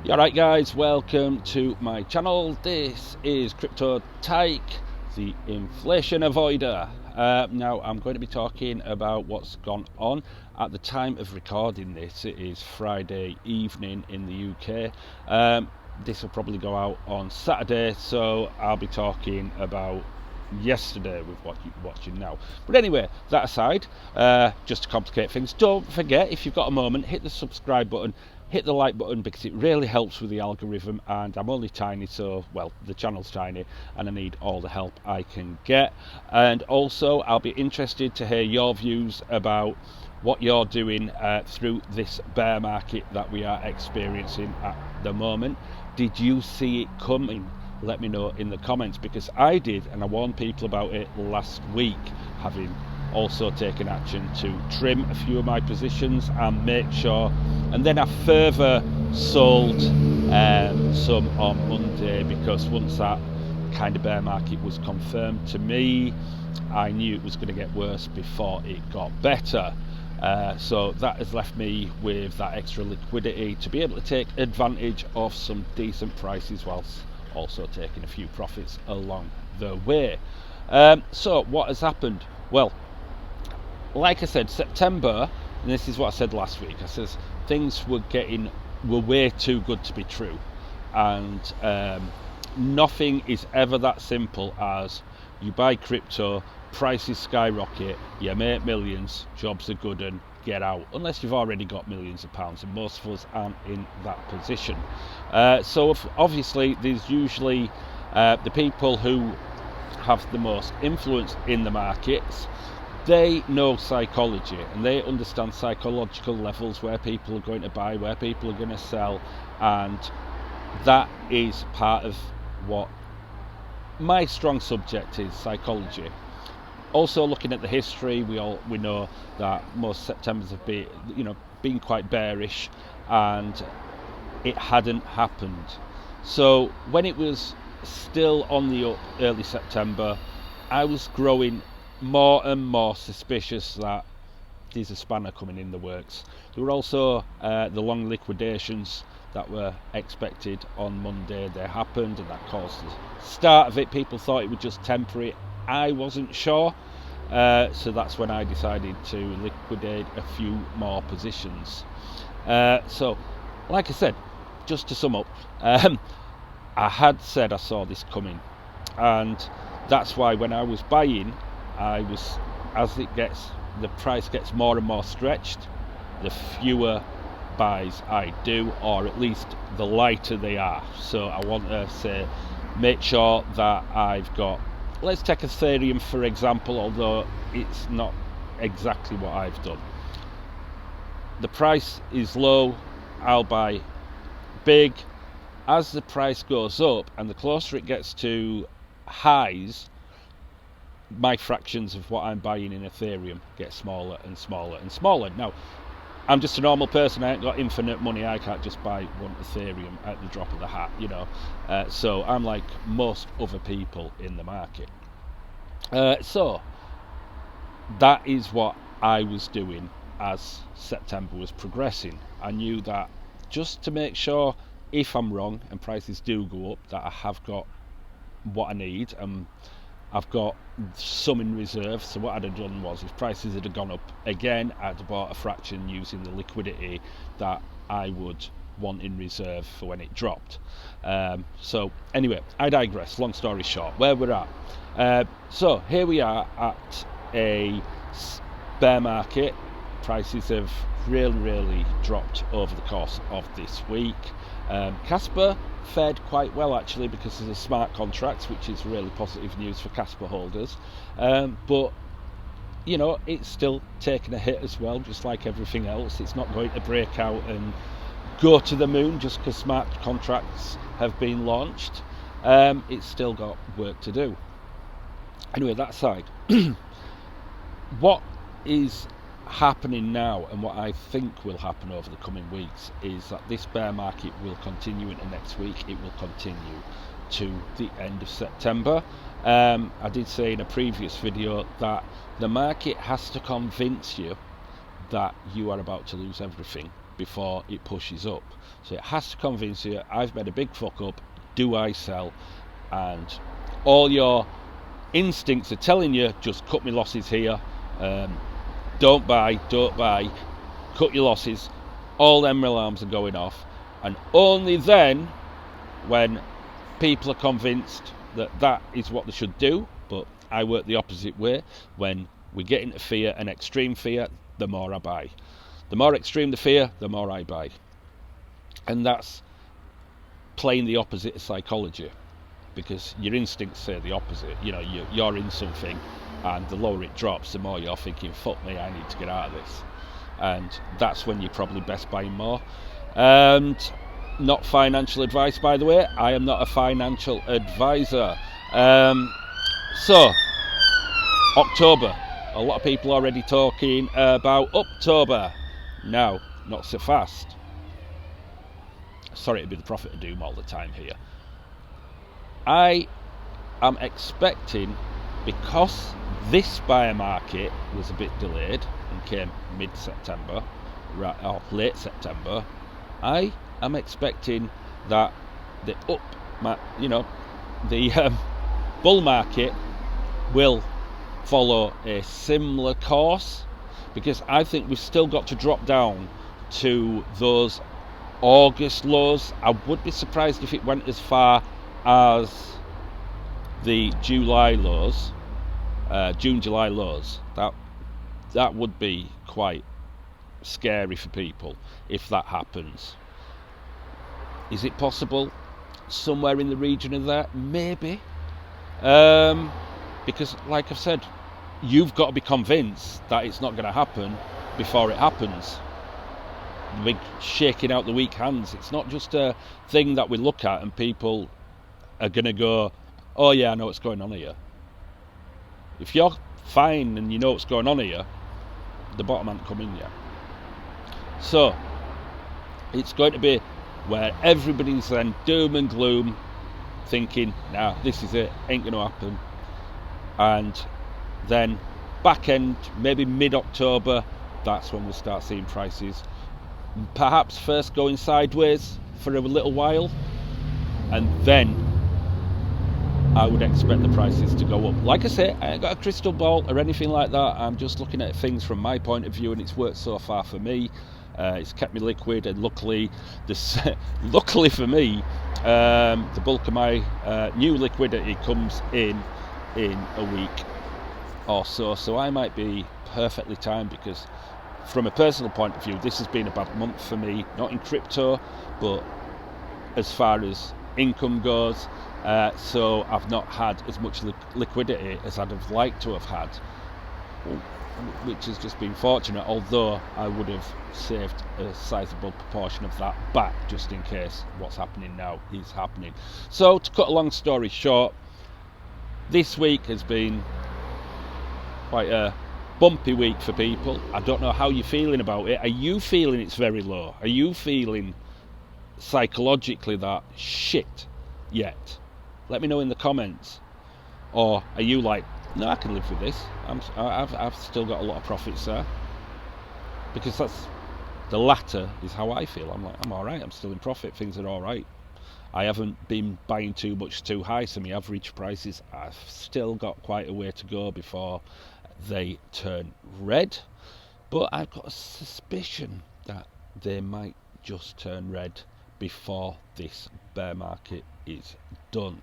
Alright guys, welcome to my channel. This is Crypto Tyke, the inflation avoider. Now I'm going to be talking about what's gone on. At the time of recording this, it is Friday evening in the UK. This will probably go out on Saturday, so I'll be talking about yesterday with what you're watching now. But anyway, that aside, just to complicate things, don't forget, if you've got a moment, hit the subscribe button, hit the like button, because it really helps with the algorithm, and I'm only tiny, so, well, the channel's tiny and I need all the help I can get. And also I'll be interested to hear your views about what you're doing through this bear market that we are experiencing at the moment. Did you see it coming? Let me know in the comments, because I did, and I warned people about it last week, having also taken action to trim a few of my positions and make sure, and then I further sold some on Monday, because once that kind of bear market was confirmed to me, I knew it was going to get worse before it got better. So that has left me with that extra liquidity to be able to take advantage of some decent prices, whilst also taking a few profits along the way. So what has happened? Well, like I said, September, and this is what I said last week, I says things were way too good to be true, and nothing is ever that simple as you buy crypto, prices skyrocket, you make millions, jobs are good, and get out, unless you've already got millions of pounds, and most of us aren't in that position. So obviously there's usually the people who have the most influence in the markets. They know psychology, and they understand psychological levels, where people are going to buy, where people are going to sell, and that is part of what my strong subject is, psychology. Also, looking at the history, we know that most Septembers have been quite bearish, and it hadn't happened. So when it was still on the up early September, I was growing more and more suspicious that there's a spanner coming in the works. There were also the long liquidations that were expected on Monday. They happened, and that caused the start of it. People thought it was just temporary. I wasn't sure, so that's when I decided to liquidate a few more positions. So like I said, just to sum up, I had said I saw this coming, and that's why when I was buying, as the price gets more and more stretched, the fewer buys I do, or at least the lighter they are. So I want to make sure that I've got, let's take Ethereum for example, although it's not exactly what I've done. The price is low, I'll buy big. As the price goes up and the closer it gets to highs, my fractions of what I'm buying in Ethereum get smaller and smaller and smaller. Now, I'm just a normal person, I ain't got infinite money, I can't just buy one Ethereum at the drop of the hat, so I'm like most other people in the market. So that is what I was doing as September was progressing. I knew that just to make sure, if I'm wrong and prices do go up, that I have got what I need, and I've got some in reserve. So what I'd have done was, if prices had gone up again, I'd have bought a fraction using the liquidity that I would want in reserve for when it dropped. So anyway, I digress. Long story short, where we're at. So here we are at a bear market. Prices have really dropped over the course of this week. Casper fared quite well actually, because of the smart contracts, which is really positive news for Casper holders, but it's still taking a hit as well, just like everything else. It's not going to break out and go to the moon just because smart contracts have been launched. It's still got work to do. Anyway, that aside, what is happening now, and what I think will happen over the coming weeks, is that this bear market will continue into next week. It will continue to the end of September. I did say in a previous video that the market has to convince you that you are about to lose everything before it pushes up. So it has to convince you, I've made a big fuck up, do I sell? And all your instincts are telling you, just cut my losses here, don't buy, cut your losses. All them alarms are going off, and only then, when people are convinced that that is what they should do, but I work the opposite way, when we get into fear and extreme fear, the more I buy. The more extreme the fear, the more I buy. And that's playing the opposite of psychology, because your instincts say the opposite. You know, you're in something, and the lower it drops, the more you're thinking, fuck me, I need to get out of this. And that's when you're probably best buying more. And not financial advice, by the way. I am not a financial advisor. So, October. A lot of people already talking about Uptober. Now, not so fast. Sorry to be the prophet of doom all the time here. I am expecting, because this buyer market was a bit delayed and came mid-September, or late September, I am expecting that the bull market will follow a similar course, because I think we've still got to drop down to those August lows. I would be surprised if it went as far as the July lows, June-July lows. That would be quite scary for people if that happens. Is it possible? Somewhere in the region of that? Maybe. Because, like I've said, you've got to be convinced that it's not going to happen before it happens. The big shaking out the weak hands. It's not just a thing that we look at and people are going to go, oh yeah, I know what's going on here. If you're fine and you know what's going on here, the bottom hasn't come in yet. So, it's going to be where everybody's then doom and gloom, thinking, nah, this is it, ain't going to happen. And then back end, maybe mid-October, that's when we'll start seeing prices perhaps first going sideways for a little while, and then I would expect the prices to go up. Like I say, I ain't got a crystal ball or anything like that. I'm just looking at things from my point of view, and it's worked so far for me. It's kept me liquid, and luckily for me, the bulk of my new liquidity comes in a week or so. So I might be perfectly timed, because from a personal point of view, this has been a bad month for me, not in crypto, but as far as income goes. So I've not had as much liquidity as I'd have liked to have had, which has just been fortunate, although I would have saved a sizable proportion of that back just in case what's happening now is happening. So, to cut a long story short, this week has been quite a bumpy week for people. I don't know how you're feeling about it. Are you feeling it's very low? Are you feeling psychologically that shit yet? Let me know in the comments. Or are you like, no, I can live with this. I've still got a lot of profits there. Because that's the latter is how I feel. I'm like, I'm all right. I'm still in profit. Things are all right. I haven't been buying too much too high, so my average prices, I've still got quite a way to go before they turn red. But I've got a suspicion that they might just turn red before this bear market is done.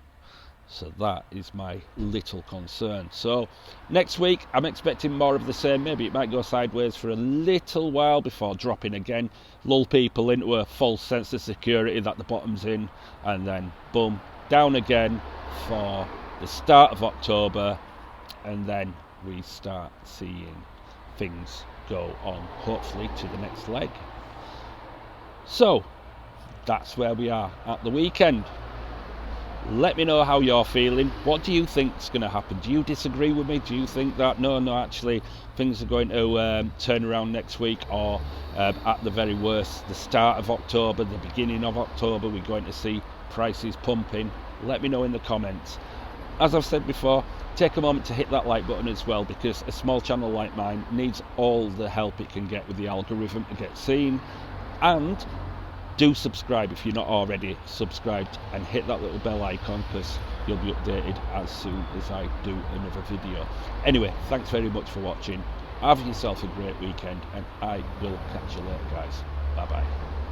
So that is my little concern. So next week I'm expecting more of the same. Maybe it might go sideways for a little while before dropping again, lull people into a false sense of security that the bottom's in, and then boom, down again for the start of October, and then we start seeing things go on, hopefully to the next leg. So that's where we are at the weekend. Let me know how you're feeling. What do you think is going to happen? Do you disagree with me? Do you think that no, actually things are going to turn around next week, or at the very worst, the start of October, the beginning of October, we're going to see prices pumping? Let me know in the comments. As I've said before, take a moment to hit that like button as well, because a small channel like mine needs all the help it can get with the algorithm to get seen. And do subscribe if you're not already subscribed, and hit that little bell icon, because you'll be updated as soon as I do another video. Anyway, thanks very much for watching. Have yourself a great weekend, and I will catch you later, guys. Bye bye.